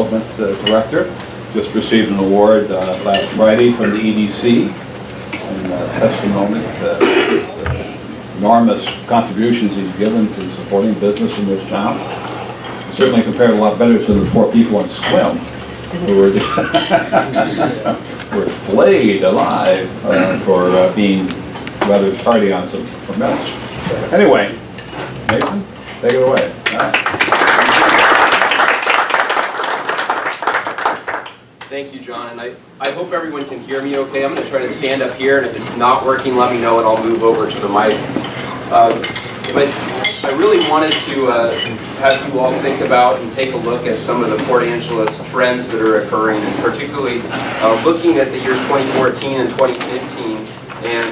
Development Director. Just received an award last Friday from the EDC and testimony to enormous contributions he's given to supporting business in this town. Certainly compared a lot better to the poor people in Swim who were flayed alive for being rather tardy on some permits. Anyway, Nathan, take it away. All right. Thank you, John, and I hope everyone can hear me okay. I'm going to try to stand up here, and if it's not working, let me know and I'll move over to the mic. But I really wanted to have you all think about and take a look at some of the Port Angeles trends that are occurring, and particularly looking at the years 2014 and 2015, and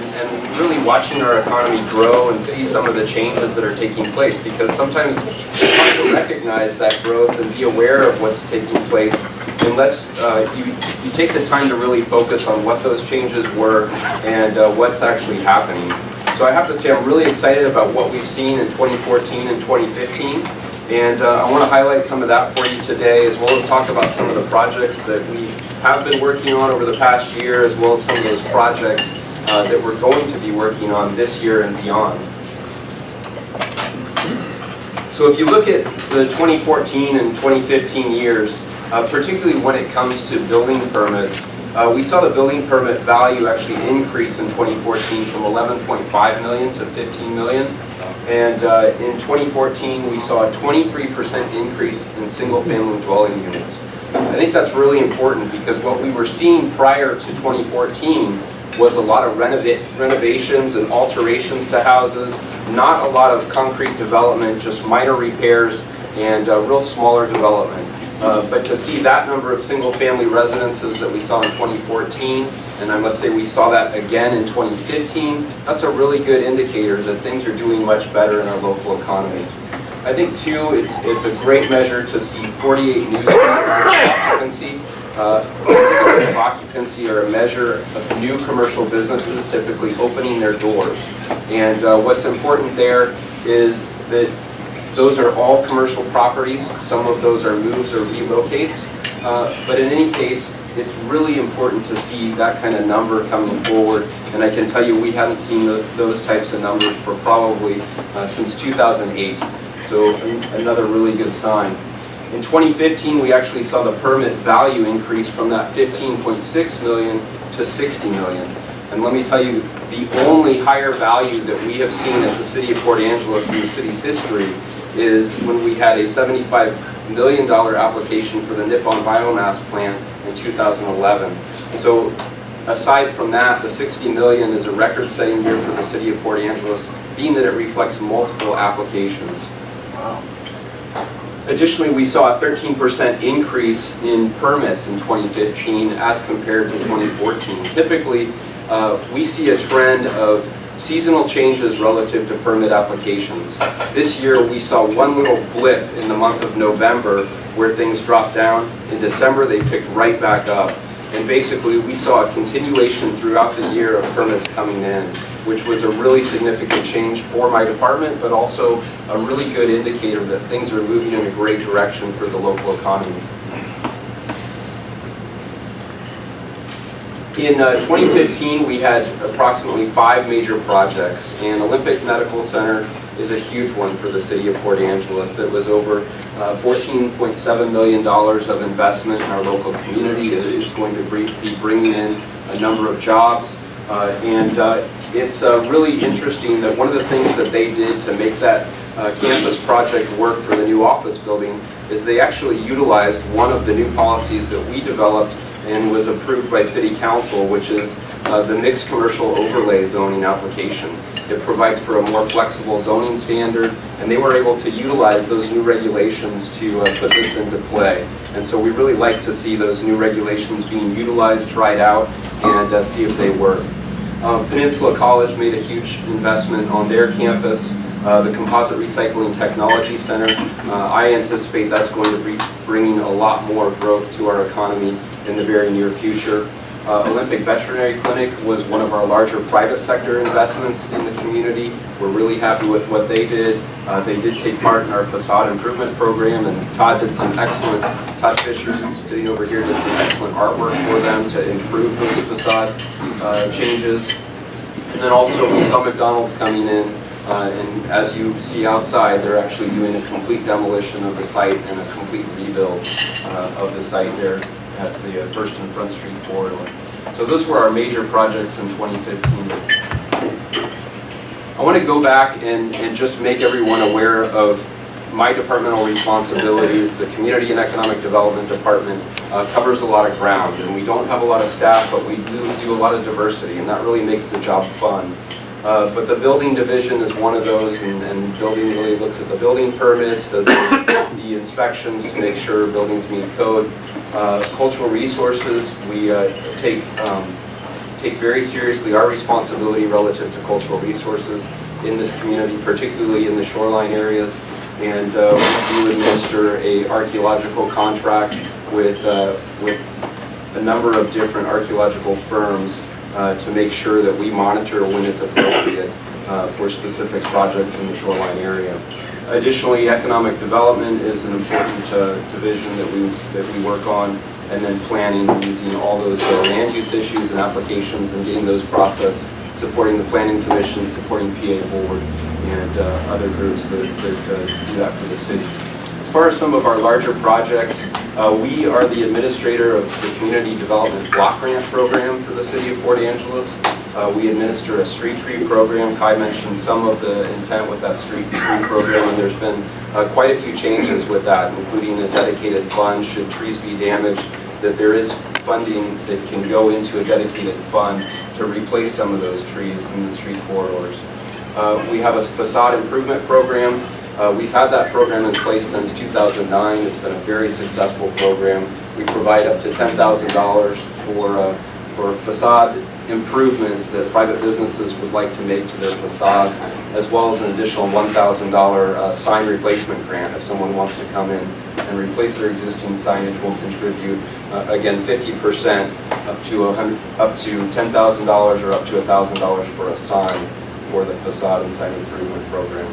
really watching our economy grow and see some of the changes that are taking place, because sometimes it's hard to recognize that growth and be aware of what's taking place unless you take the time to really focus on what those changes were and what's actually happening. So I have to say I'm really excited about what we've seen in 2014 and 2015, and I want to highlight some of that for you today, as well as talk about some of the projects that we have been working on over the past year, as well as some of those projects that we're going to be working on this year and beyond. So if you look at the 2014 and 2015 years, particularly when it comes to building permits, we saw the building permit value actually increase in 2014 from 11.5 million to 15 million. And in 2014, we saw a 23% increase in single-family dwelling units. I think that's really important because what we were seeing prior to 2014 was a lot of renovations and alterations to houses, not a lot of concrete development, just minor repairs and real smaller development. But to see that number of single-family residences that we saw in 2014, and I must say we saw that again in 2015, that's a really good indicator that things are doing much better in our local economy. I think too, it's a great measure to see 48 new occupancy. Occupancy are a measure of new commercial businesses typically opening their doors. And what's important there is that those are all commercial properties. Some of those are moves or relocates. But in any case, it's really important to see that kind of number coming forward. And I can tell you we haven't seen those types of numbers for probably since 2008. So another really good sign. In 2015, we actually saw the permit value increase from that 15.6 million to 60 million. And let me tell you, the only higher value that we have seen at the City of Port Angeles in the city's history is when we had a $75 million application for the Nippon biomass plant in 2011. So aside from that, the 60 million is a record-setting year for the City of Port Angeles, being that it reflects multiple applications. Wow. Additionally, we saw a 13% increase in permits in 2015 as compared to 2014. Typically, we see a trend of seasonal changes relative to permit applications. This year, we saw one little blip in the month of November where things dropped down. In December, they picked right back up. And basically, we saw a continuation throughout the year of permits coming in, which was a really significant change for my department, but also a really good indicator that things are moving in a great direction for the local economy. In 2015, we had approximately 5 major projects, and Olympic Medical Center is a huge one for the City of Port Angeles. It was over $14.7 million of investment in our local community. It is going to be bringing in a number of jobs, and it's really interesting that one of the things that they did to make that campus project work for the new office building is they actually utilized one of the new policies that we developed and was approved by City Council, which is the mixed commercial overlay zoning application. It provides for a more flexible zoning standard, and they were able to utilize those new regulations to put this into play. And so we really like to see those new regulations being utilized, tried out, and see if they work. Peninsula College made a huge investment on their campus. The Composite Recycling Technology Center, I anticipate that's going to be bringing a lot more growth to our economy in the very near future. Olympic Veterinary Clinic was one of our larger private sector investments in the community. We're really happy with what they did. They did take part in our facade improvement program, and Todd Fisher, who's sitting over here, did some excellent artwork for them to improve those facade changes. And then also we saw McDonald's coming in, and as you see outside, they're actually doing a complete demolition of the site and a complete rebuild of the site there at the First and Front Street corridor. So those were our major projects in 2015. I want to go back and just make everyone aware of my departmental responsibilities. The Community and Economic Development Department covers a lot of ground, and we don't have a lot of staff, but we do a lot of diversity, and that really makes the job fun. But the building division is one of those, and building really looks at the building permits, does the inspections to make sure buildings meet code. Cultural resources, we take very seriously our responsibility relative to cultural resources in this community, particularly in the shoreline areas. And we do administer a archaeological contract with a number of different archaeological firms to make sure that we monitor when it's appropriate for specific projects in the shoreline area. Additionally, economic development is an important division that we work on, and then planning, using all those land use issues and applications and getting those processed, supporting the Planning Commission, supporting PA Forward, and other groups that do that for the city. As far as some of our larger projects, we are the administrator of the Community Development Block Grant Program for the city of Port Angeles. We administer a street tree program. Kai mentioned some of the intent with that street tree program, and there's been quite a few changes with that, including a dedicated fund should trees be damaged, that there is funding that can go into a dedicated fund to replace some of those trees in the street corridors. We have a facade improvement program. We've had that program in place since 2009. It's been a very successful program. We provide up to $10,000 for facade improvements that private businesses would like to make to their facades, as well as an additional $1,000 sign replacement grant if someone wants to come in and replace their existing signage. Will contribute again 50% up to $10,000 or up to $1,000 for a sign for the facade and sign improvement program.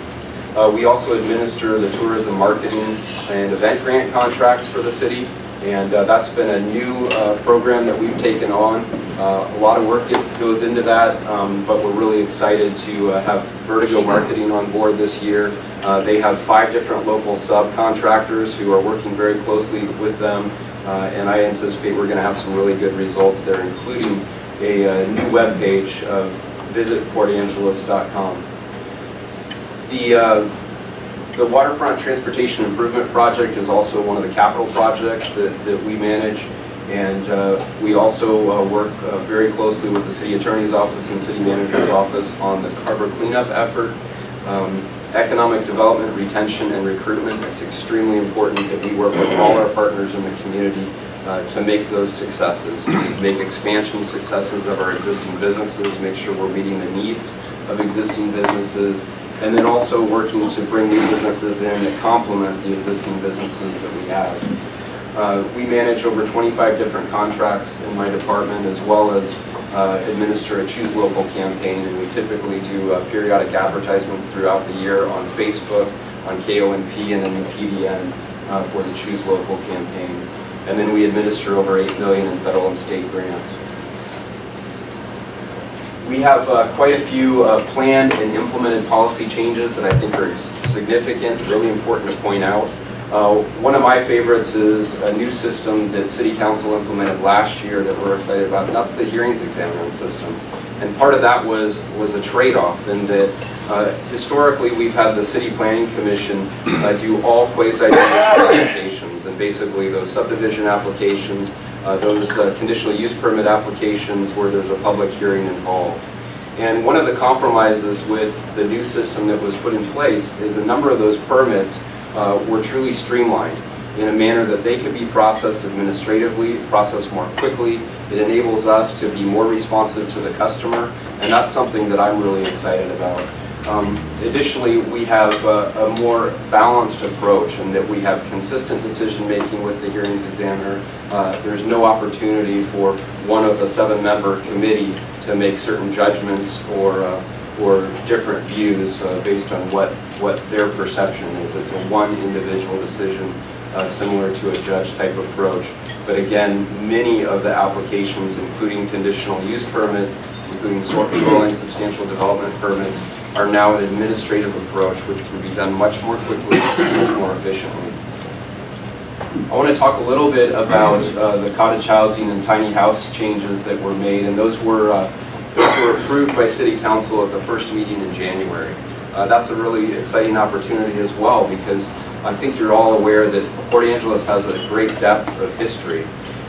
We also administer the tourism marketing and event grant contracts for the city, and that's been a new program that we've taken on. A lot of work goes into that, but we're really excited to have Vertigo Marketing on board this year. They have 5 different local subcontractors who are working very closely with them, and I anticipate we're going to have some really good results there, including a new webpage, visitportangeles.com. The Waterfront Transportation Improvement Project is also one of the capital projects that we manage, and we also work very closely with the City Attorney's Office and City Manager's Office on the harbor cleanup effort. Economic development, retention, and recruitment. It's extremely important that we work with all our partners in the community to make those successes, to make expansion successes of our existing businesses, make sure we're meeting the needs of existing businesses, and then also working to bring new businesses in that complement the existing businesses that we have. We manage over 25 different contracts in my department, as well as administer a Choose Local campaign, and we typically do periodic advertisements throughout the year on Facebook, on KONP, and in the PDN for the Choose Local campaign. And then we administer over $8 million in federal and state grants. We have quite a few planned and implemented policy changes that I think are significant, really important to point out. One of my favorites is a new system that City Council implemented last year that we're excited about, and that's the hearings examiner system. And part of that was a trade-off in that historically we've had the City Planning Commission do all quasi-judicial applications, and basically those subdivision applications, those conditional use permit applications where there's a public hearing involved. And one of the compromises with the new system that was put in place is a number of those permits were truly streamlined in a manner that they could be processed administratively, processed more quickly. It enables us to be more responsive to the customer, and that's something that I'm really excited about. Additionally, we have a more balanced approach in that we have consistent decision making with the hearings examiner. There's no opportunity for one of a 7-member committee to make certain judgments or different views based on what their perception is. It's a one individual decision, similar to a judge type approach. But again, many of the applications, including conditional use permits, including shoreline substantial development permits, are now an administrative approach which can be done much more quickly and much more efficiently. I want to talk a little bit about the cottage housing and tiny house changes that were made, and those were approved by City Council at the first meeting in January. That's a really exciting opportunity as well, because I think you're all aware that Port Angeles has a great depth of history.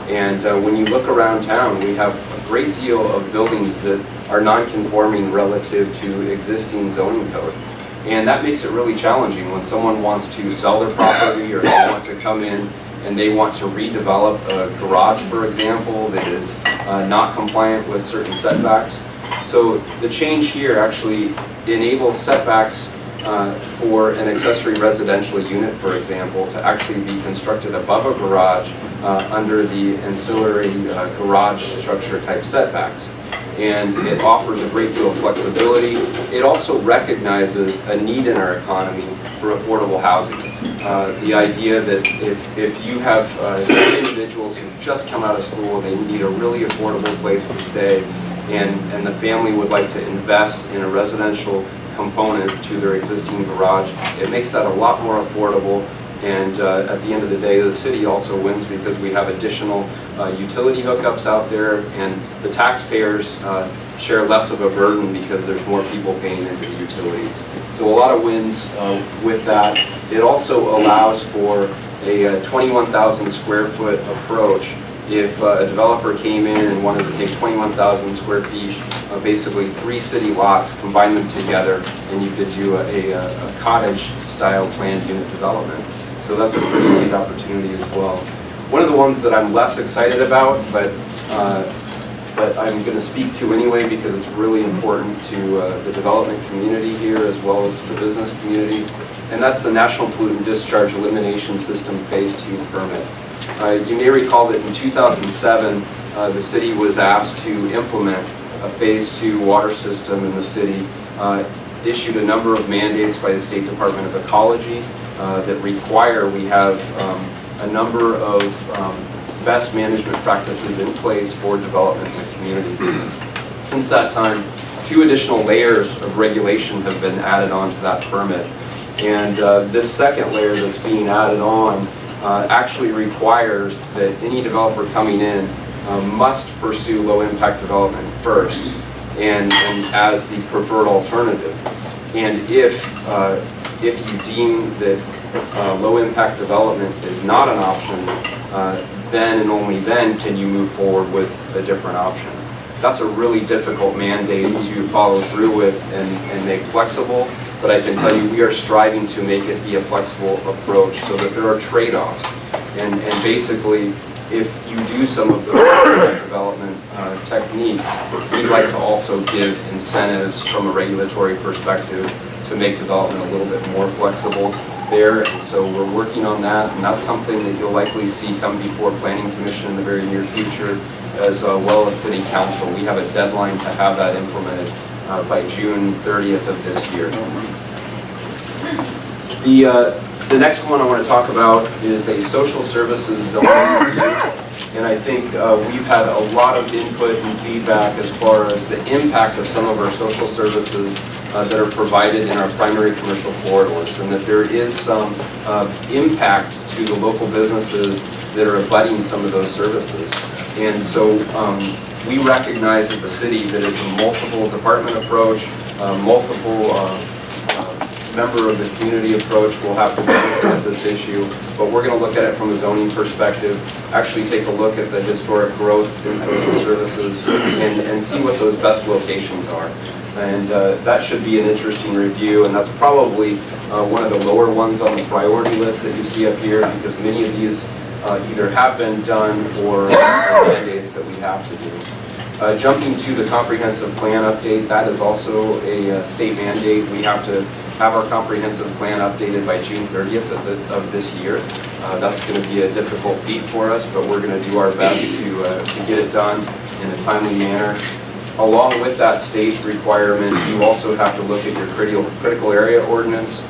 And when you look around town, we have a great deal of buildings that are non-conforming relative to existing zoning code. And that makes it really challenging when someone wants to sell their property, or they want to come in and they want to redevelop a garage, for example, that is not compliant with certain setbacks. So the change here actually enables setbacks for an accessory residential unit, for example, to actually be constructed above a garage under the ancillary garage structure type setbacks. And it offers a great deal of flexibility. It also recognizes a need in our economy for affordable housing. The idea that if you have individuals who've just come out of school, they need a really affordable place to stay, and the family would like to invest in a residential component to their existing garage, it makes that a lot more affordable. And at the end of the day, the city also wins because we have additional utility hookups out there, and the taxpayers share less of a burden because there's more people paying into the utilities. So a lot of wins with that. It also allows for a 21,000 square foot approach. If a developer came in and wanted to take 21,000 square feet, basically 3 city lots, combine them together, and you could do a cottage-style planned unit development. So that's a pretty neat opportunity as well. One of the ones that I'm less excited about, but I'm going to speak to anyway because it's really important to the development community here as well as to the business community, and that's the National Pollutant Discharge Elimination System Phase 2 permit. You may recall that in 2007, the city was asked to implement a Phase 2 water system in the city, issued a number of mandates by the State Department of Ecology that require we have a number of best management practices in place for development in the community. Since that time, 2 additional layers of regulation have been added on to that permit. And this second layer that's being added on actually requires that any developer coming in must pursue low impact development first and as the preferred alternative. And if you deem that low impact development is not an option, then and only then can you move forward with a different option. That's a really difficult mandate to follow through with and make flexible, but I can tell you we are striving to make it be a flexible approach so that there are trade-offs. And basically, if you do some of the development techniques, we'd like to also give incentives from a regulatory perspective to make development a little bit more flexible there. And so we're working on that, and that's something that you'll likely see come before Planning Commission in the very near future, as well as City Council. We have a deadline to have that implemented by June 30th of this year. The next one I want to talk about is a social services zone review. And I think we've had a lot of input and feedback as far as the impact of some of our social services that are provided in our primary commercial corridors, and that there is some impact to the local businesses that are abutting some of those services. And so we recognize at the city that it's a multiple department approach, multiple member of the community approach will have to look at this issue, but we're going to look at it from a zoning perspective, actually take a look at the historic growth in social services and see what those best locations are. And that should be an interesting review, and that's probably one of the lower ones on the priority list that you see up here, because many of these either have been done or are mandates that we have to do. Jumping to the comprehensive plan update, that is also a state mandate. We have to have our comprehensive plan updated by June 30th of this year. That's going to be a difficult feat for us, but we're going to do our best to get it done. in a timely manner. Along with that state requirement, you also have to look at your critical area ordinance.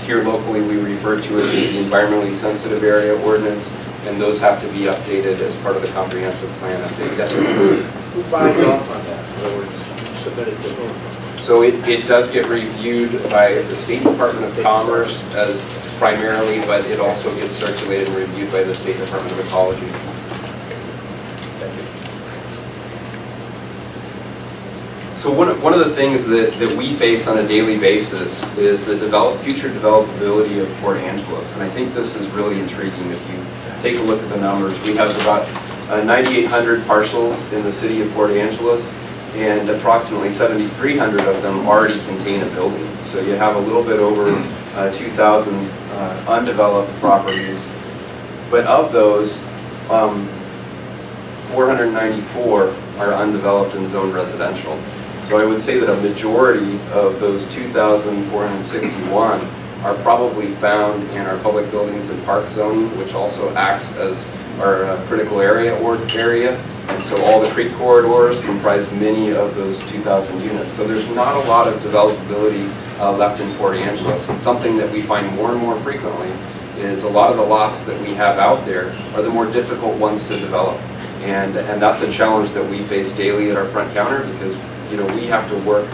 Here locally, we refer to it as the environmentally sensitive area ordinance, and those have to be updated as part of the comprehensive plan update. Yes, sir? Who signs off on that? In other words, submitted to whom? So it does get reviewed by the State Department of Commerce as primarily, but it also gets circulated and reviewed by the State Department of Ecology. So one of the things that we face on a daily basis is the future developability of Port Angeles. And I think this is really intriguing if you take a look at the numbers. We have about 9,800 parcels in the city of Port Angeles, and approximately 7,300 of them already contain a building. So you have a little bit over 2,000 undeveloped properties. But of those, 494 are undeveloped and zoned residential. So I would say that a majority of those 2,461 are probably found in our public buildings and park zoning, which also acts as our critical area. And so all the creek corridors comprise many of those 2,000 units. So there's not a lot of developability left in Port Angeles. And something that we find more and more frequently is a lot of the lots that we have out there are the more difficult ones to develop. And that's a challenge that we face daily at our front counter, because we have to work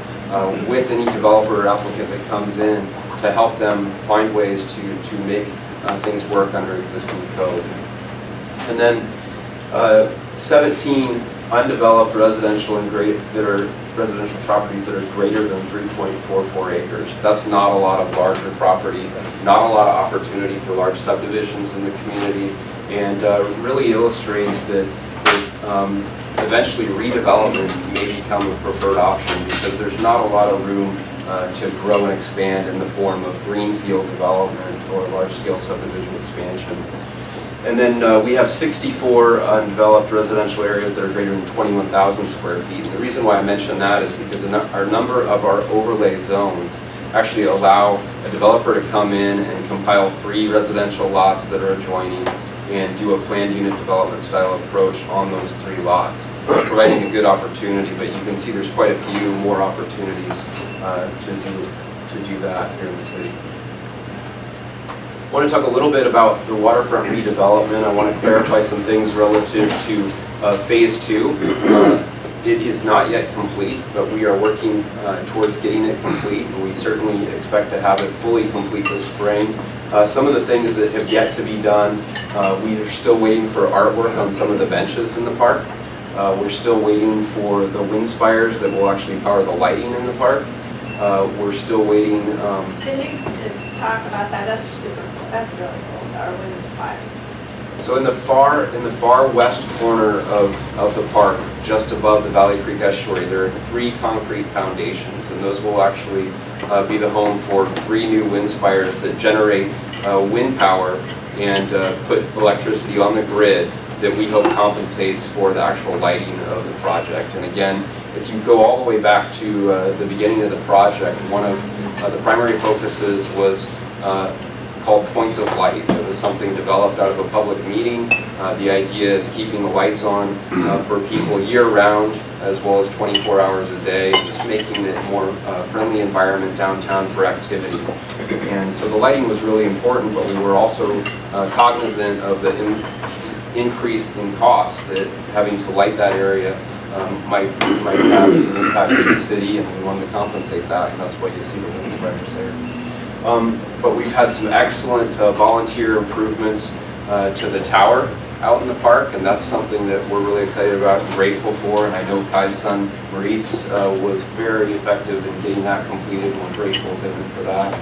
with any developer or applicant that comes in to help them find ways to make things work under existing code. And then 17 undeveloped residential residential properties that are greater than 3.44 acres. That's not a lot of larger property, not a lot of opportunity for large subdivisions in the community, and really illustrates that eventually redevelopment may become a preferred option, because there's not a lot of room to grow and expand in the form of greenfield development or large-scale subdivision expansion. And then we have 64 undeveloped residential areas that are greater than 21,000 square feet. And the reason why I mention that is because our number of our overlay zones actually allow a developer to come in and compile 3 residential lots that are adjoining and do a planned unit development style approach on those 3 lots, providing a good opportunity. But you can see there's quite a few more opportunities to do that here in the city. I want to talk a little bit about the waterfront redevelopment. I want to clarify some things relative to phase 2. It is not yet complete, but we are working towards getting it complete, and we certainly expect to have it fully complete this spring. Some of the things that have yet to be done, we are still waiting for artwork on some of the benches in the park. We're still waiting for the wind spires that will actually power the lighting in the park. We're still waiting. Can you talk about that? That's super cool. That's really cool. Our wind spires. So in the far west corner of the park, just above the Valley Creek estuary, there are 3 concrete foundations, and those will actually be the home for 3 new wind spires that generate wind power and put electricity on the grid that we hope compensates for the actual lighting of the project. And again, if you go all the way back to the beginning of the project, one of the primary focuses was called Points of Light. It was something developed out of a public meeting. The idea is keeping the lights on for people year-round, as well as 24 hours a day, just making it a more friendly environment downtown for activity. And so the lighting was really important, but we were also cognizant of the increase in cost that having to light that area might have as an impact to the city, and we wanted to compensate that, and that's why you see the wind spires there. But we've had some excellent volunteer improvements to the tower out in the park, and that's something that we're really excited about and grateful for. And I know Kai's son, Maurice, was very effective in getting that completed, and we're grateful to him for that.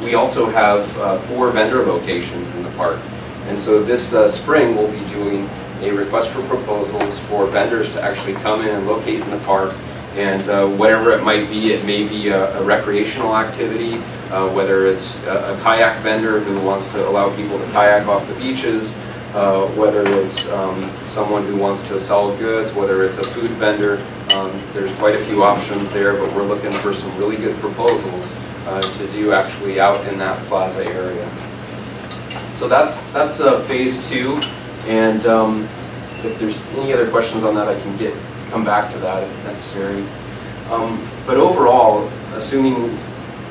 We also have 4 vendor locations in the park, and so this spring we'll be doing a request for proposals for vendors to actually come in and locate in the park. And whatever it might be, it may be a recreational activity, whether it's a kayak vendor who wants to allow people to kayak off the beaches, whether it's someone who wants to sell goods, whether it's a food vendor. There's quite a few options there, but we're looking for some really good proposals to do actually out in that plaza area. So that's phase 2, and if there's any other questions on that, I can come back to that if necessary. But overall, assuming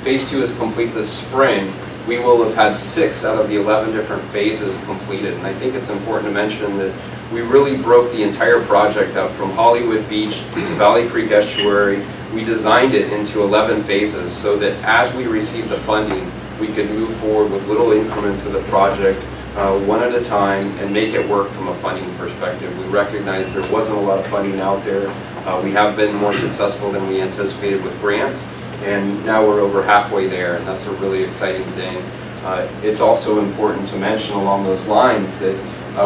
phase 2 is complete this spring, we will have had 6 out of the 11 different phases completed. And I think it's important to mention that we really broke the entire project up from Hollywood Beach to Valley Creek Estuary. We designed it into 11 phases so that as we received the funding, we could move forward with little increments of the project one at a time and make it work from a funding perspective. We recognized there wasn't a lot of funding out there. We have been more successful than we anticipated with grants, and now we're over halfway there, and that's a really exciting thing. It's also important to mention along those lines that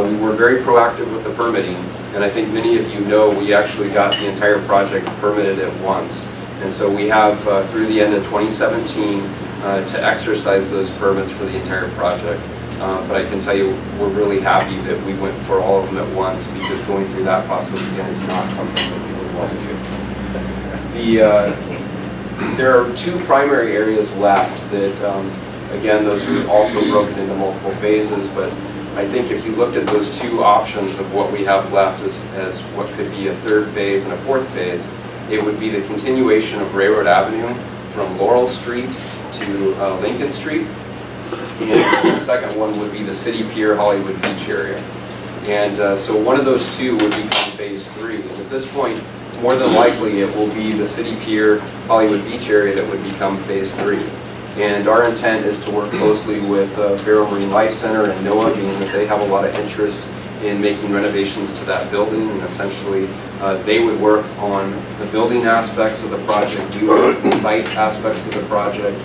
we were very proactive with the permitting, and I think many of you know we actually got the entire project permitted at once. And so we have through the end of 2017 to exercise those permits for the entire project. But I can tell you we're really happy that we went for all of them at once, because going through that process again is not something that we would want to do. There are 2 primary areas left that, again, those are also broken into multiple phases, but I think if you looked at those 2 options of what we have left as what could be a 3rd phase and a 4th phase, it would be the continuation of Railroad Avenue from Laurel Street to Lincoln Street. And the second one would be the City Pier Hollywood Beach area. And so one of those 2 would become phase 3. And at this point, more than likely it will be the City Pier Hollywood Beach area that would become phase 3. And our intent is to work closely with Barrow Marine Life Center and NOAA, being that they have a lot of interest in making renovations to that building, and essentially they would work on the building aspects of the project, we would work on the site aspects of the project,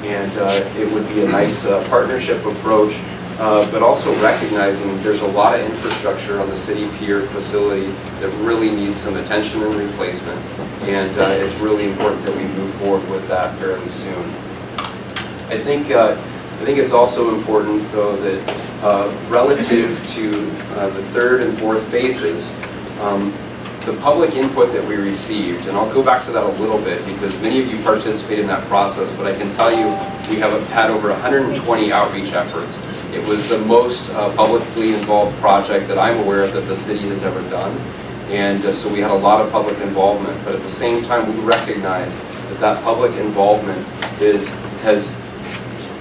and it would be a nice partnership approach, but also recognizing there's a lot of infrastructure on the City Pier facility that really needs some attention and replacement, and it's really important that we move forward with that fairly soon. I think it's also important, though, that relative to the 3rd and 4th phases, the public input that we received, and I'll go back to that a little bit because many of you participated in that process, but I can tell you we have had over 120 outreach efforts. It was the most publicly involved project that I'm aware of that the city has ever done, and so we had a lot of public involvement, but at the same time we recognize that public involvement is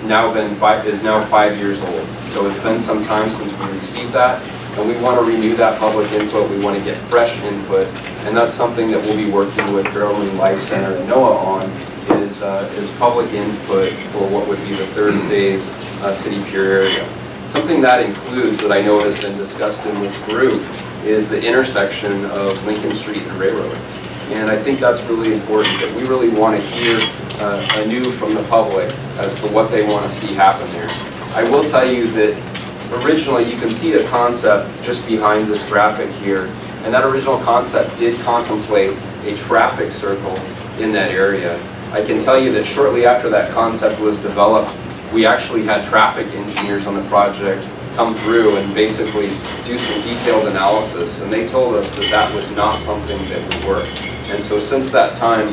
now 5 years old. So it's been some time since we received that, and we want to renew that public input. We want to get fresh input, and that's something that we'll be working with Barrow Marine Life Center and NOAA on, is public input for what would be the 3rd phase City Pier area. Something that includes, that I know has been discussed in this group, is the intersection of Lincoln Street and Railroad. And I think that's really important, that we really want to hear anew from the public as to what they want to see happen there. I will tell you that originally, you can see the concept just behind this graphic here, and that original concept did contemplate a traffic circle in that area. I can tell you that shortly after that concept was developed, we actually had traffic engineers on the project come through and basically do some detailed analysis, and they told us that that was not something that would work. And so since that time,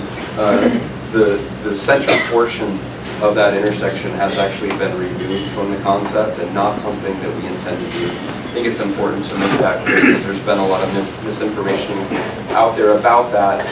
the center portion of that intersection has actually been removed from the concept and not something that we intend to do. I think it's important to make that clear because there's been a lot of misinformation out there about that.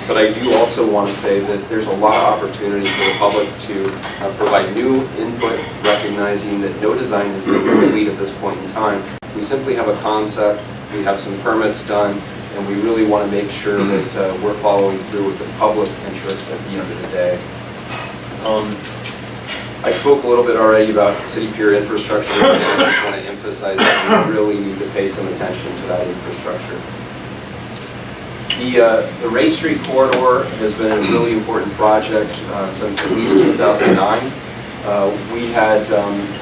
But I do also want to say that there's a lot of opportunity for the public to provide new input, recognizing that no design has been complete at this point in time. We simply have a concept, we have some permits done, and we really want to make sure that we're following through with the public interest at the end of the day. I spoke a little bit already about City Pier infrastructure, and I just want to emphasize that we really need to pay some attention to that infrastructure. The Ray Street corridor has been a really important project since at least 2009. We had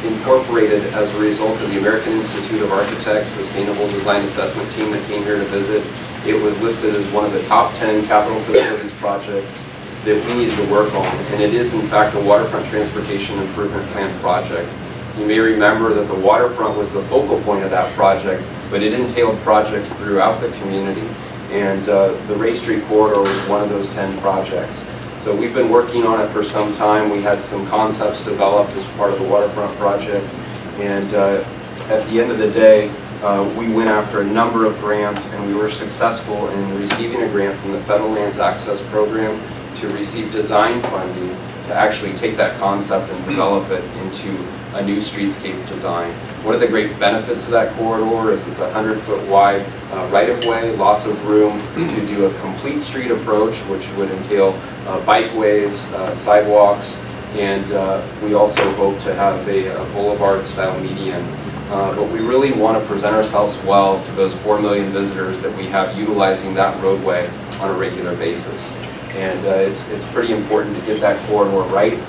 incorporated, as a result of the American Institute of Architects Sustainable Design Assessment team that came here to visit, it was listed as one of the top 10 capital facilities projects that we needed to work on, and it is in fact a waterfront transportation improvement plan project. You may remember that the waterfront was the focal point of that project, but it entailed projects throughout the community, and the Ray Street corridor was one of those 10 projects. So we've been working on it for some time. We had some concepts developed as part of the waterfront project, and at the end of the day, we went after a number of grants, and we were successful in receiving a grant from the Federal Lands Access Program to receive design funding to actually take that concept and develop it into a new streetscape design. One of the great benefits of that corridor is it's a 100-foot wide right-of-way, lots of room to do a complete street approach, which would entail bikeways, sidewalks, and we also hope to have a boulevard-style median. But we really want to present ourselves well to those 4 million visitors that we have utilizing that roadway on a regular basis. And it's pretty important to get that corridor right.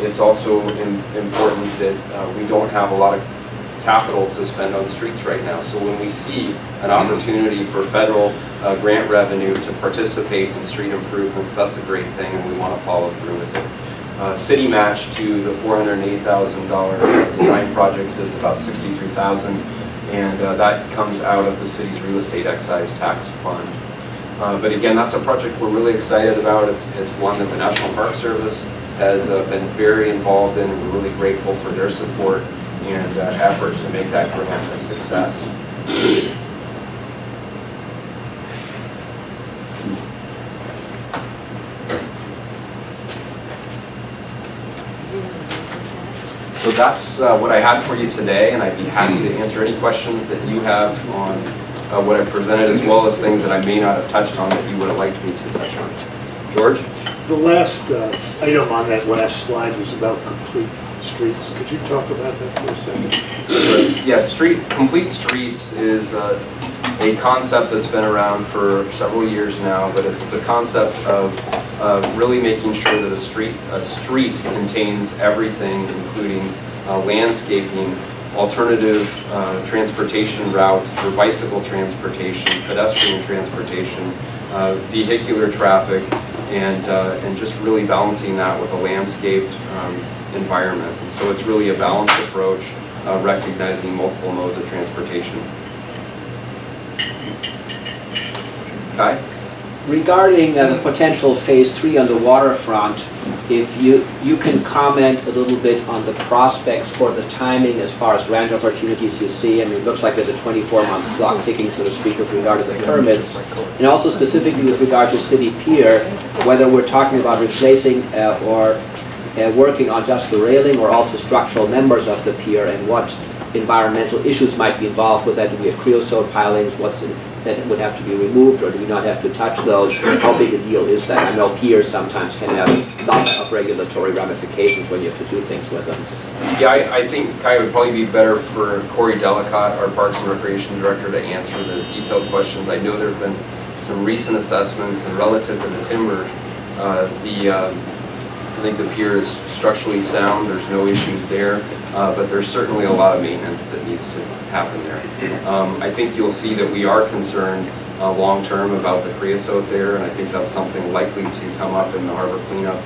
It's also important that we don't have a lot of capital to spend on streets right now. So when we see an opportunity for federal grant revenue to participate in street improvements, that's a great thing, and we want to follow through with it. City match to the $408,000 design projects is about $63,000, and that comes out of the city's real estate excise tax fund. But again, that's a project we're really excited about. It's one that the National Park Service has been very involved in, and we're really grateful for their support and effort to make that grant a success. So that's what I had for you today, and I'd be happy to answer any questions that you have on what I presented, as well as things that I may not have touched on that you would have liked me to touch on. George? The last item on that last slide was about complete streets. Could you talk about that for a second? Yeah, complete streets is a concept that's been around for several years now, but it's the concept of really making sure that a street contains everything, including landscaping, alternative transportation routes for bicycle transportation, pedestrian transportation, vehicular traffic, and just really balancing that with a landscaped environment. And so it's really a balanced approach, recognizing multiple modes of transportation. Kai? Regarding the potential phase 3 on the waterfront, if you can comment a little bit on the prospects for the timing as far as grant opportunities you see. I mean, it looks like there's a 24-month clock ticking, so to speak, with regard to the permits. And also specifically with regard to City Pier, whether we're talking about replacing or working on just the railing or also structural members of the pier, and what environmental issues might be involved with that. Do we have creosote pilings? That would have to be removed, or do we not have to touch those? How big a deal is that? I know piers sometimes can have lots of regulatory ramifications when you have to do things with them. Yeah, I think Kai would probably be better for Corey Delicott, our Parks and Recreation Director, to answer the detailed questions. I know there have been some recent assessments, and relative to the timber, I think the pier is structurally sound. There's no issues there, but there's certainly a lot of maintenance that needs to happen there. I think you'll see that we are concerned long-term about the creosote there, and I think that's something likely to come up in the harbor cleanup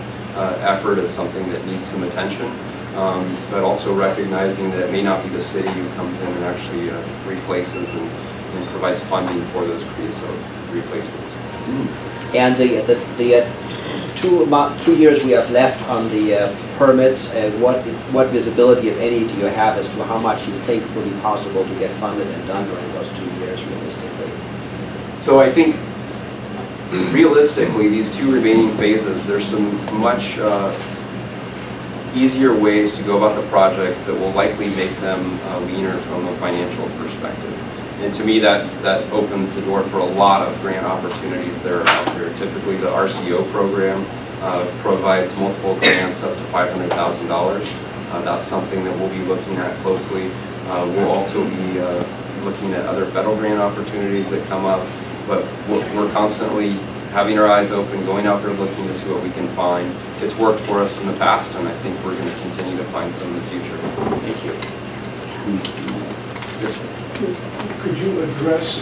effort as something that needs some attention, but also recognizing that it may not be the city who comes in and actually replaces and provides funding for those creosote replacements. And the 2 years we have left on the permits, what visibility, if any, do you have as to how much you think will be possible to get funded and done during those 2 years realistically? So I think realistically, these 2 remaining phases, there's some much easier ways to go about the projects that will likely make them leaner from a financial perspective. And to me, that opens the door for a lot of grant opportunities that are out there. Typically, the RCO program provides multiple grants up to $500,000. That's something that we'll be looking at closely. We'll also be looking at other federal grant opportunities that come up, but we're constantly having our eyes open, going out there looking to see what we can find. It's worked for us in the past, and I think we're going to continue to find some in the future. Thank you. Yes, Could you address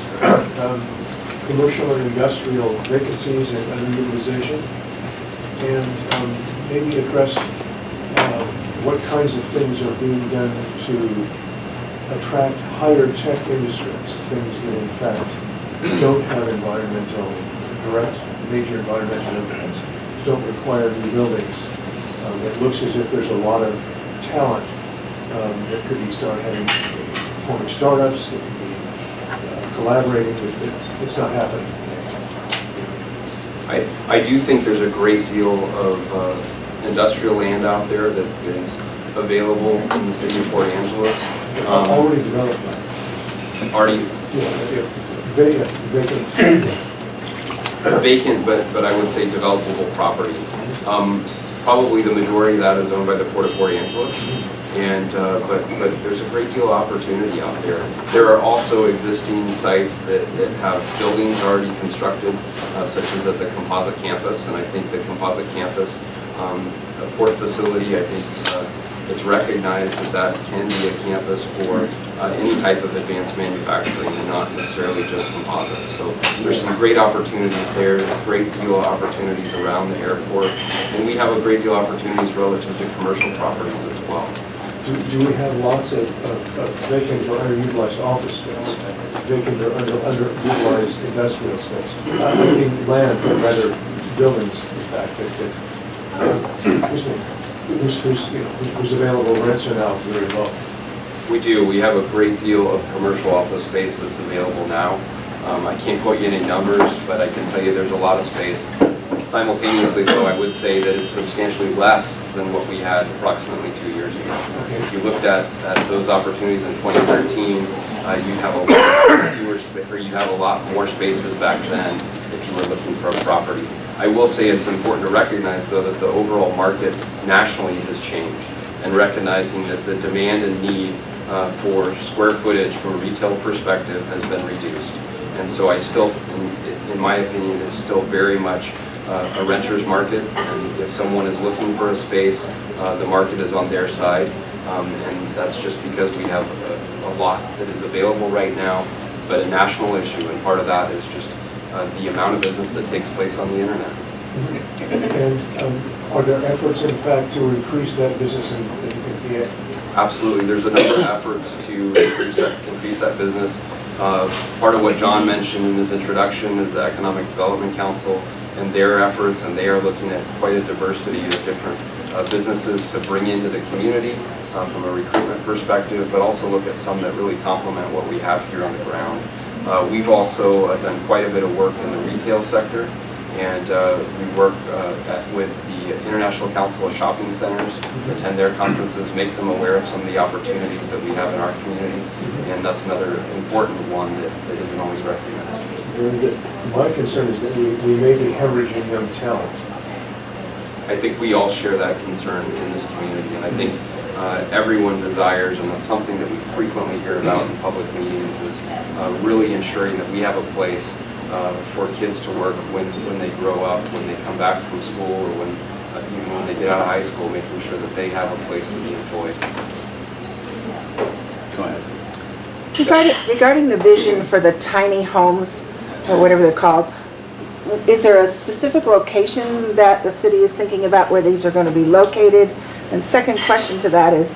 commercial and industrial vacancies and underutilization? And maybe address what kinds of things are being done to attract higher tech industries, things that in fact don't have environmental impacts, major environmental impacts, don't require new buildings. It looks as if there's a lot of talent that could be forming startups, that could be collaborating, it's not happening. I do think there's a great deal of industrial land out there that is available in the city of Port Angeles. Already developed land. Already vacant, but I would say developable property. Probably the majority of that is owned by the Port of Port Angeles, and but there's a great deal of opportunity out there. There are also existing sites that have buildings already constructed, such as at the Composite Campus, and I think the Composite Campus, a port facility, I think it's recognized that that can be a campus for any type of advanced manufacturing and not necessarily just composites. So there's some great opportunities there, a great deal of opportunities around the airport, and we have a great deal of opportunities relative to commercial properties as well. Do we have lots of vacant or underutilized office space, vacant or underutilized industrial space? I mean land, but rather buildings, in fact, whose available rents are now very low. We do. We have a great deal of commercial office space that's available now. I can't quote you any numbers, but I can tell you there's a lot of space. Simultaneously, though, I would say that it's substantially less than what we had approximately 2 years ago. Okay. If you looked at those opportunities in 2013, you have a lot more spaces back then if you were looking for a property. I will say it's important to recognize, though, that the overall market nationally has changed, and recognizing that the demand and need for square footage from a retail perspective has been reduced. And so I still, in my opinion, is still very much a renter's market, and if someone is looking for a space, the market is on their side, and that's just because we have a lot that is available right now, but a national issue, and part of that is just the amount of business that takes place on the internet. And are there efforts, in fact, to increase that business in PA? Absolutely. There's a number of efforts to increase that business. Part of what John mentioned in his introduction is the Economic Development Council and their efforts, and they are looking at quite a diversity of different businesses to bring into the community from a recruitment perspective, but also look at some that really complement what we have here on the ground. We've also done quite a bit of work in the retail sector, and we work with the International Council of Shopping Centers, attend their conferences, make them aware of some of the opportunities that we have in our community, and that's another important one that isn't always recognized. My concern is that we may be hemorrhaging young talent. I think we all share that concern in this community, and I think everyone desires, and that's something that we frequently hear about in public meetings, is really ensuring that we have a place for kids to work when they grow up, when they come back from school, or when they get out of high school, making sure that they have a place to be employed. Go ahead. Regarding the vision for the tiny homes, or whatever they're called, is there a specific location that the city is thinking about where these are going to be located? And second question to that is,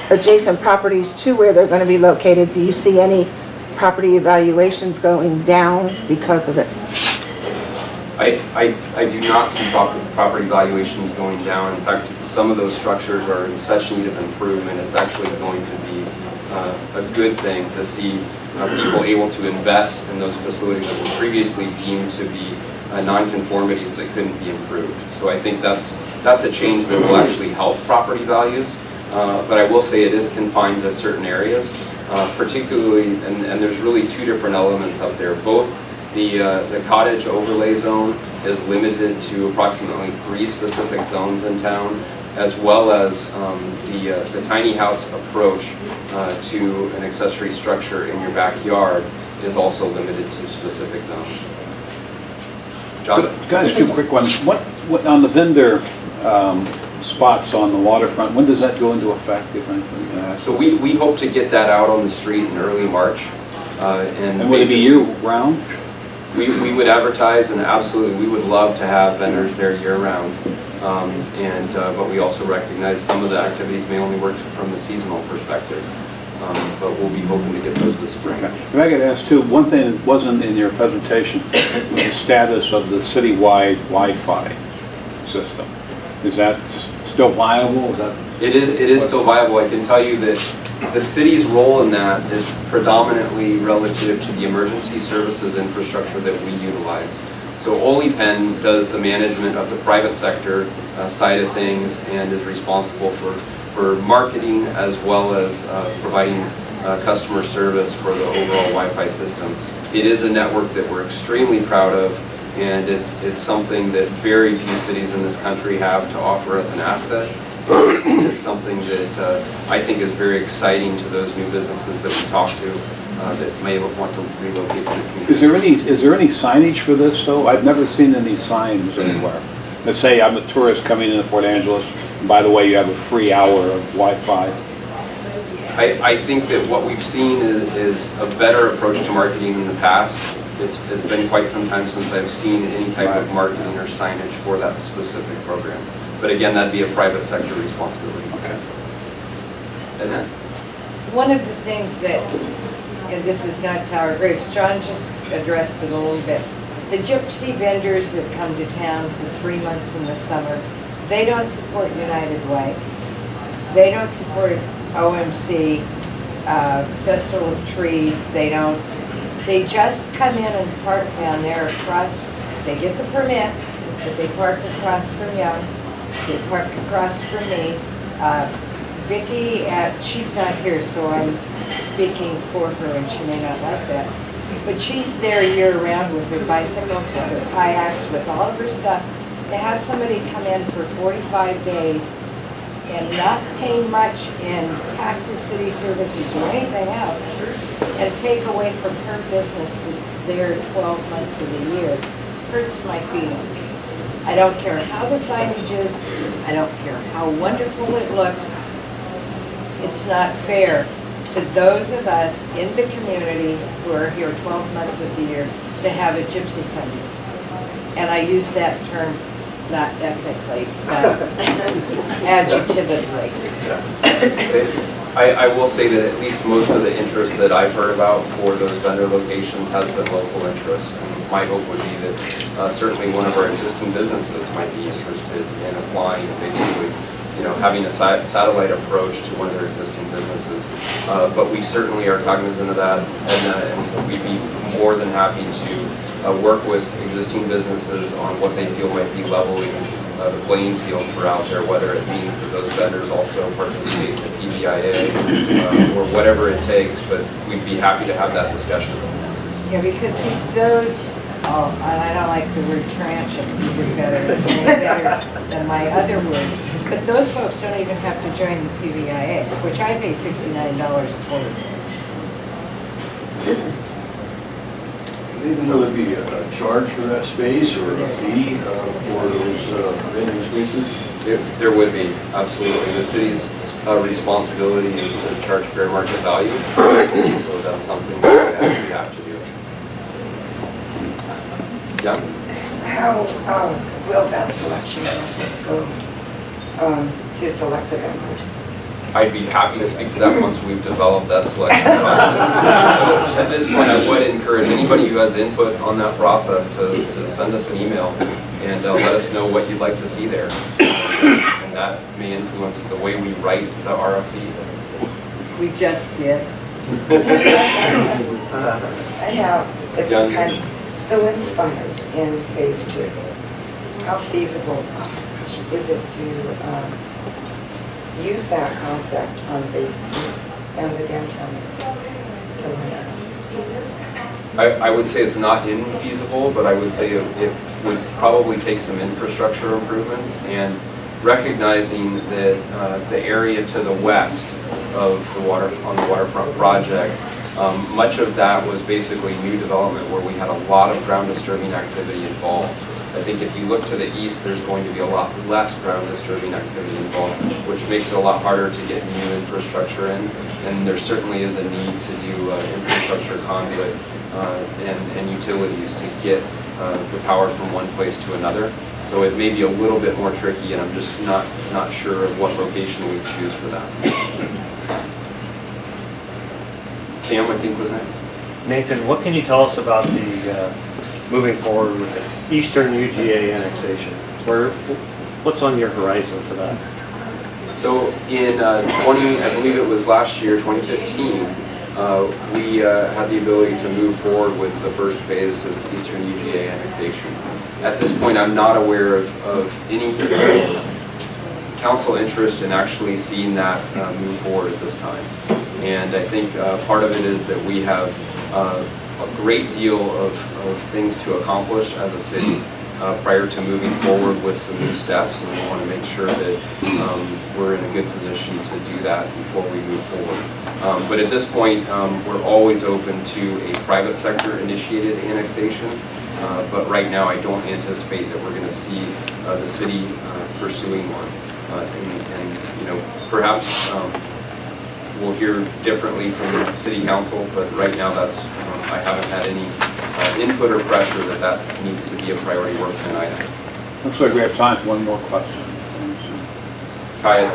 adjacent properties to where they're going to be located, do you see any property evaluations going down because of it? I do not see property valuations going down. In fact, some of those structures are in such need of improvement, it's actually going to be a good thing to see people able to invest in those facilities that were previously deemed to be non-conformities that couldn't be improved. So I think that's a change that will actually help property values. But I will say it is confined to certain areas, particularly, and there's really two different elements out there. Both the cottage overlay zone is limited to approximately 3 specific zones in town, as well as the tiny house approach to an accessory structure in your backyard is also limited to specific zones. John? Guys, 2 quick ones. What on the vendor spots on the waterfront, when does that go into effect, if anything? So we hope to get that out on the street in early March. And would it be year-round? We would advertise, and absolutely, we would love to have vendors there year-round. But we also recognize some of the activities may only work from the seasonal perspective. But we'll be hoping to get those this spring. If I could ask too, one thing that wasn't in your presentation was the status of the citywide Wi-Fi system. Is that still viable? It is still viable. I can tell you that The city's role in that is predominantly relative to the emergency services infrastructure that we utilize. So OliPen does the management of the private sector side of things and is responsible for marketing as well as providing customer service for the overall Wi-Fi system. It is a network that we're extremely proud of, and it's something that very few cities in this country have to offer as an asset. It's something that I think is very exciting to those new businesses that we talk to that may want to relocate to the community. Is there any signage for this though? I've never seen any signs anywhere. Let's say I'm a tourist coming into Port Angeles, and by the way, you have a free hour of Wi-Fi. I think that what we've seen is a better approach to marketing in the past. It's been quite some time since I've seen any type of marketing or signage for that specific program. But again, that'd be a private sector responsibility. Okay. And then? One of the things that, and this is not sour grapes, John just addressed it a little bit. The gypsy vendors that come to town for 3 months in the summer, they don't support United Way. They don't support OMC, Festival of Trees. They just come in and park down there across, they get the permit, but they park across from Young. They park across from me. Vicki, she's not here, so I'm speaking for her, and she may not like that. But she's there year-round with her bicycles, with her kayaks, with all of her stuff. To have somebody come in for 45 days and not pay much in taxes, city services, or anything else, and take away from her business that's there 12 months of the year, hurts my feelings. I don't care how the signage is, I don't care how wonderful it looks. It's not fair to those of us in the community who are here 12 months of the year to have a gypsy come in. And I use that term not ethnically, but adjectively. I will say that at least most of the interest that I've heard about for those vendor locations has been local interest. And my hope would be that certainly one of our existing businesses might be interested in applying and basically, having a satellite approach to one of their existing businesses. But we certainly are cognizant of that, and we'd be more than happy to work with existing businesses on what they feel might be leveling the playing field for out there, whether it means that those vendors also participate in the PBIA or whatever it takes, but we'd be happy to have that discussion. Yeah, because those, and I don't like the word transients, it's better than my other word, but those folks don't even have to join the PBIA, which I pay $69 a quarter. Even will there be a charge for that space or a fee for those vending spaces? There would be, absolutely. The city's responsibility is to charge fair market value, so that's something that we have to do. Yeah? How will that selection process go to select the vendors? I'd be happy to speak to that once we've developed that selection process. So at this point, I would encourage anybody who has input on that process to send us an email and let us know what you'd like to see there. And that may influence the way we write the RFP. We just did. I have, it's kind of, the wind spires in phase 2. How feasible is it to use that concept on phase 3 and the downtown area to light up? I would say it's not infeasible, but I would say it would probably take some infrastructure improvements, and recognizing that the area to the west of the waterfront project, much of that was basically new development where we had a lot of ground disturbing activity involved. I think if you look to the east, there's going to be a lot less ground disturbing activity involved, which makes it a lot harder to get new infrastructure in. And there certainly is a need to do infrastructure conduit and utilities to get the power from one place to another. So it may be a little bit more tricky, and I'm just not sure of what location we choose for that. Sam, I think, was next. Nathan, what can you tell us about the moving forward with the Eastern UGA annexation? What's on your horizon for that? So in I believe it was last year, 2015, we had the ability to move forward with the first phase of Eastern UGA annexation. At this point, I'm not aware of any council interest in actually seeing that move forward at this time. And I think part of it is that we have a great deal of things to accomplish as a city prior to moving forward with some new steps, and we want to make sure that we're in a good position to do that before we move forward. But at this point, we're always open to a private sector initiated annexation, but right now I don't anticipate that we're going to see the city pursuing one. And you know, perhaps we'll hear differently from City Council, but right now that's I haven't had any input or pressure that needs to be a priority work tonight. Looks like we have time for one more question. Kaya,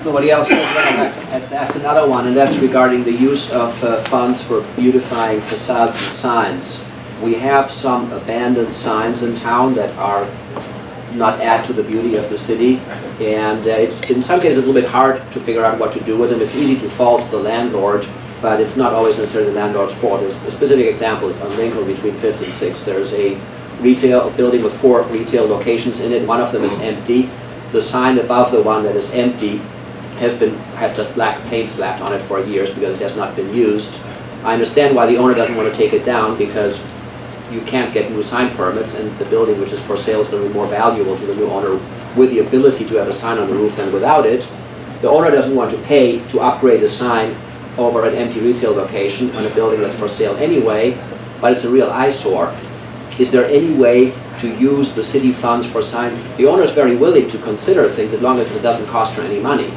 Nobody else has asked another one, and that's regarding the use of funds for beautifying facades and signs. We have some abandoned signs in town that are not add to the beauty of the city, and it's in some cases a little bit hard to figure out what to do with them. It's easy to fault the landlord, but it's not always necessarily the landlord's fault. There's a specific example on Lincoln between 5th and 6th. There's a building with 4 retail locations in it. One of them is empty. The sign above the one that is empty had just black paint slapped on it for years because it has not been used. I understand why the owner doesn't want to take it down, because you can't get new sign permits, and the building which is for sale is going to be more valuable to the new owner with the ability to have a sign on the roof than without it. The owner doesn't want to pay to upgrade a sign over an empty retail location on a building that's for sale anyway, but it's a real eyesore. Is there any way to use the city funds for signs? The owner is very willing to consider things as long as it doesn't cost her any money.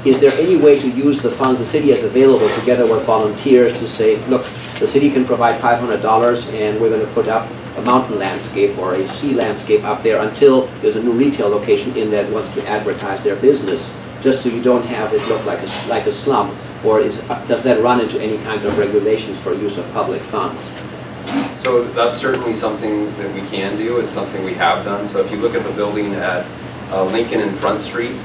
Is there any way to use the funds the city has available together with volunteers to say, look, the city can provide $500 and we're going to put up a mountain landscape or a sea landscape up there until there's a new retail location in that wants to advertise their business, just so you don't have it look like a slum? Or does that run into any kinds of regulations for use of public funds? so that's certainly something that we can do. It's something we have done. So if you look at the building at Lincoln and Front Street,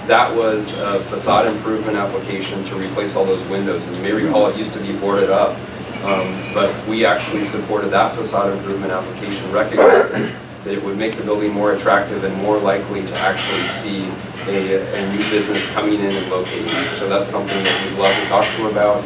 that was a facade improvement application to replace all those windows. And you may recall it used to be boarded up, but we actually supported that facade improvement application, recognizing that it would make the building more attractive and more likely to actually see a new business coming in and locating there. So that's something that we'd love to talk to them about.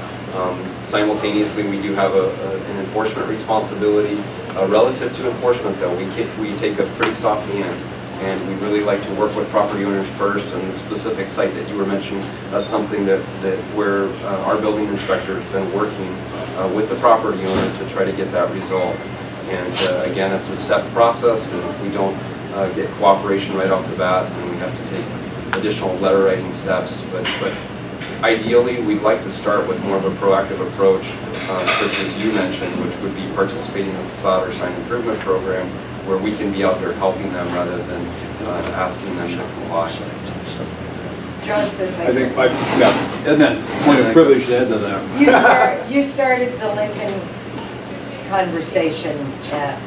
Simultaneously, we do have an enforcement responsibility. Relative to enforcement, though, we take a pretty soft hand, and we really like to work with property owners first. And the specific site that you were mentioning, that's something that where our building inspector has been working with the property owner to try to get that resolved. And again, it's a step process, and if we don't get cooperation right off the bat, then we have to take additional letter writing steps. But ideally, we'd like to start with more of a proactive approach, such as you mentioned, which would be participating in the facade or sign improvement program, where we can be out there helping them rather than asking them to comply. John says I think, yeah, and then point of privilege to add to that. You started the Lincoln conversation at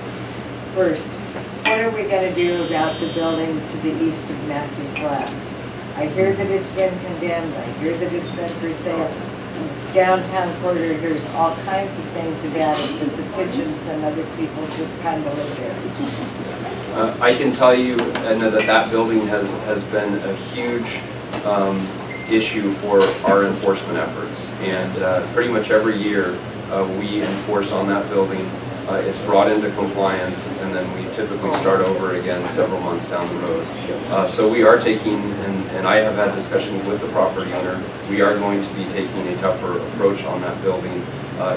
first. What are we going to do about the building to the east of Matthews Lab? I hear that it's been condemned. I hear that it's been for sale. Downtown corridor, there's all kinds of things about it that the pigeons and other people just kind of live there. I can tell you, Edna, that building has been a huge issue for our enforcement efforts. And pretty much every year we enforce on that building. It's brought into compliance, and then we typically start over again several months down the road. So we are taking, and I have had discussions with the property owner, we are going to be taking a tougher approach on that building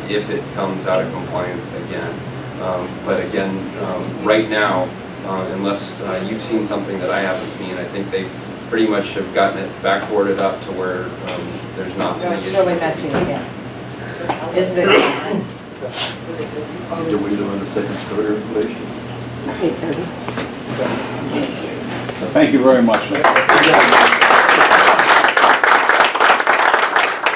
if it comes out of compliance again. But again, right now, unless you've seen something that I haven't seen, I think they pretty much have gotten it backboarded up to where there's not No, any it's issue. really messy again. Isn't it? Do we do the second story regulation? 8:30. Thank you very much.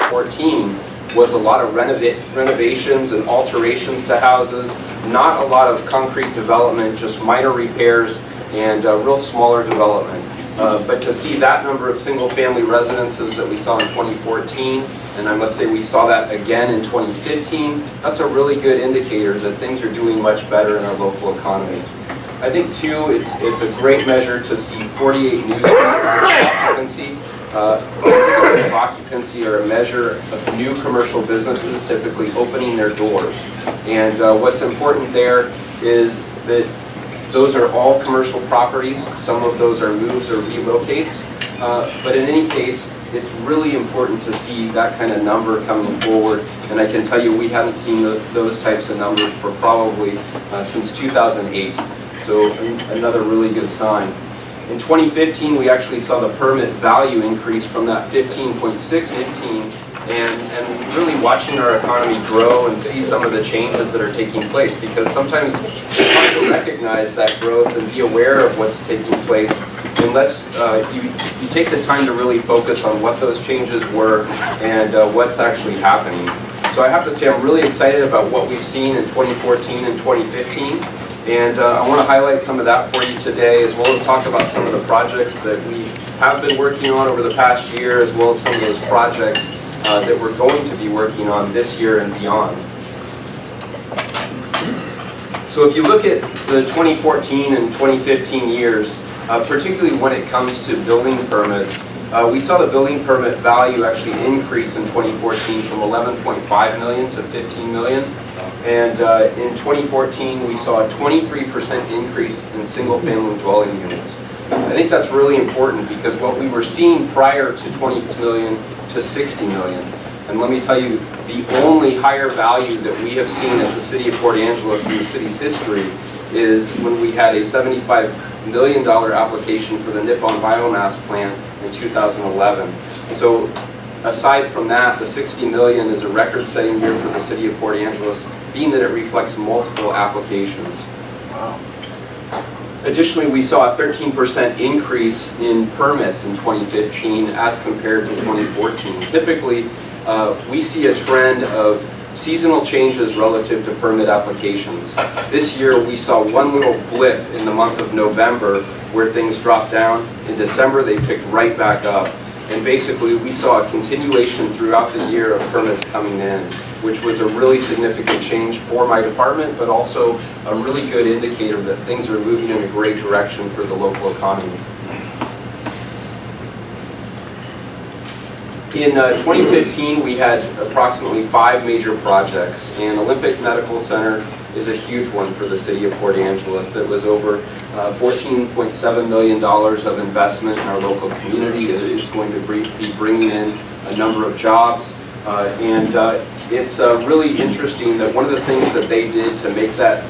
14 was a lot of renovations and alterations to houses, not a lot of concrete development, just minor repairs and real smaller development. But to see that number of single-family residences that we saw in 2014, and I must say we saw that again in 2015, that's a really good indicator that things are doing much better in our local economy. I think too, it's a great measure to see 48 new occupancy. Occupancy are a measure of new commercial businesses typically opening their doors. And what's important there is that those are all commercial properties. Some of those are moves or relocates. But in any case, it's really important to see that kind of number coming forward. And I can tell you we haven't seen those types of numbers for probably since 2008. So another really good sign. In 2015, we actually saw the permit value increase from that 15.615, and really watching our economy grow and see some of the changes that are taking place, because sometimes it's hard to recognize that growth and be aware of what's taking place unless you take the time to really focus on what those changes were and what's actually happening. So I have to say I'm really excited about what we've seen in 2014 and 2015. And I want to highlight some of that for you today, as well as talk about some of the projects that we have been working on over the past year, as well as some of those projects that we're going to be working on this year and beyond. So if you look at the 2014 and 2015 years, particularly when it comes to building permits, we saw the building permit value actually increase in 2014 from 11.5 million to 15 million. And in 2014, we saw a 23% increase in single-family dwelling units. I think that's really important because what we were seeing prior to 20 million to 60 million, and let me tell you, the only higher value that we have seen at the City of Port Angeles in the city's history is when we had a $75 million application for the Nippon biomass plant in 2011. So aside from that, the 60 million is a record-setting year for the City of Port Angeles, being that it reflects multiple applications. Wow. Additionally, we saw a 13% increase in permits in 2015 as compared to 2014. Typically, we see a trend of seasonal changes relative to permit applications. This year, we saw one little blip in the month of November where things dropped down. In December, they picked right back up. And basically, we saw a continuation throughout the year of permits coming in, which was a really significant change for my department, but also a really good indicator that things are moving in a great direction for the local economy. In 2015, we had approximately 5 major projects, and Olympic Medical Center is a huge one for the City of Port Angeles. It was over $14.7 million of investment in our local community. It is going to be bringing in a number of jobs, and it's really interesting that one of the things that they did to make that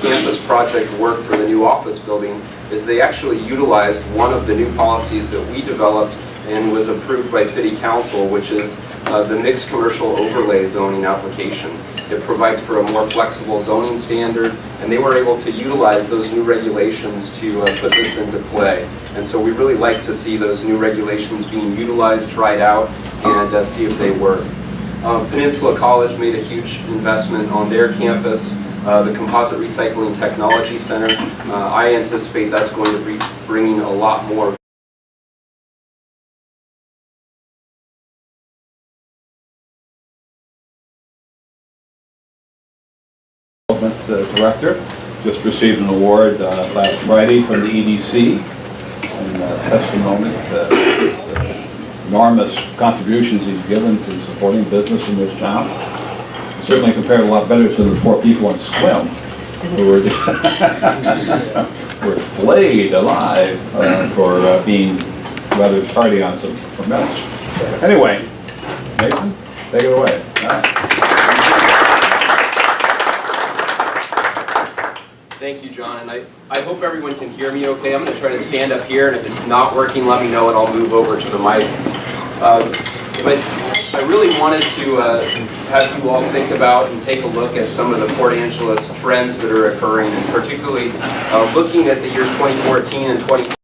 campus project work for the new office building is they actually utilized one of the new policies that we developed and was approved by City Council, which is the mixed commercial overlay zoning application. It provides for a more flexible zoning standard, and they were able to utilize those new regulations to put this into play. And so we really like to see those new regulations being utilized, tried out, and see if they work. Peninsula College made a huge investment on their campus. The Composite Recycling Technology Center, I anticipate that's going to be bringing a lot more Director, just received an award last Friday from the EDC, and testimony to enormous contributions he's given to supporting business in this town. Certainly compared a lot better to the 4 people in Swim who were flayed alive for being rather tardy on some permits. Anyway, Nathan, take it away. All right. Thank you, John, and I hope everyone can hear me okay. I'm going to try to stand up here, and if it's not working, let me know and I'll move over to the mic. But I really wanted to have you all think about and take a look at some of the Port Angeles trends that are occurring, and particularly looking at the years 2014 and 2015.